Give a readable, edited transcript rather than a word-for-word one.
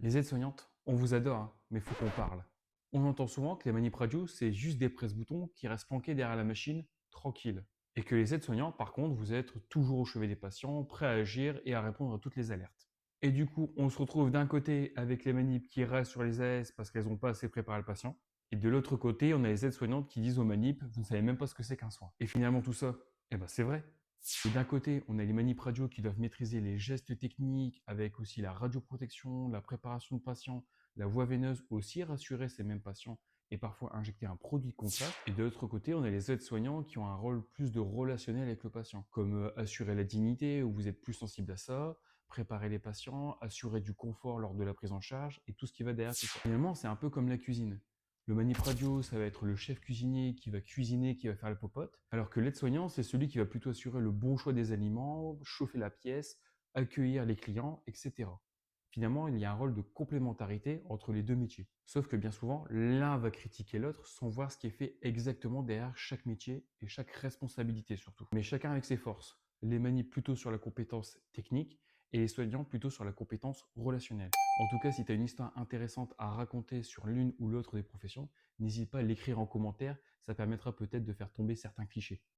Les aides-soignantes, on vous adore, hein, mais faut qu'on parle. On entend souvent que les manip radio, c'est juste des presse-boutons qui restent planqués derrière la machine, tranquille. Et que les aides-soignants, par contre, vous êtes toujours au chevet des patients, prêts à agir et à répondre à toutes les alertes. Et du coup, on se retrouve d'un côté avec les manips qui restent sur les AS parce qu'elles n'ont pas assez préparé le patient. Et de l'autre côté, on a les aides-soignantes qui disent aux manips, vous ne savez même pas ce que c'est qu'un soin. Et finalement, tout ça, eh ben c'est vrai. Et d'un côté, on a les manip radio qui doivent maîtriser les gestes techniques avec aussi la radioprotection, la préparation de patients, la voie veineuse, aussi rassurer ces mêmes patients et parfois injecter un produit de contact. Et de l'autre côté, on a les aides-soignants qui ont un rôle plus de relationnel avec le patient, comme assurer la dignité, où vous êtes plus sensible à ça, préparer les patients, assurer du confort lors de la prise en charge et tout ce qui va derrière tout ça. Finalement, c'est un peu comme la cuisine. Le manip radio, ça va être le chef cuisinier qui va cuisiner, qui va faire la popote, alors que l'aide-soignant, c'est celui qui va plutôt assurer le bon choix des aliments, chauffer la pièce, accueillir les clients, etc. Finalement, il y a un rôle de complémentarité entre les deux métiers. Sauf que bien souvent, l'un va critiquer l'autre sans voir ce qui est fait exactement derrière chaque métier et chaque responsabilité surtout. Mais chacun avec ses forces. Les manips plutôt sur la compétence technique et les soignants plutôt sur la compétence relationnelle. En tout cas, si tu as une histoire intéressante à raconter sur l'une ou l'autre des professions, n'hésite pas à l'écrire en commentaire, ça permettra peut-être de faire tomber certains clichés.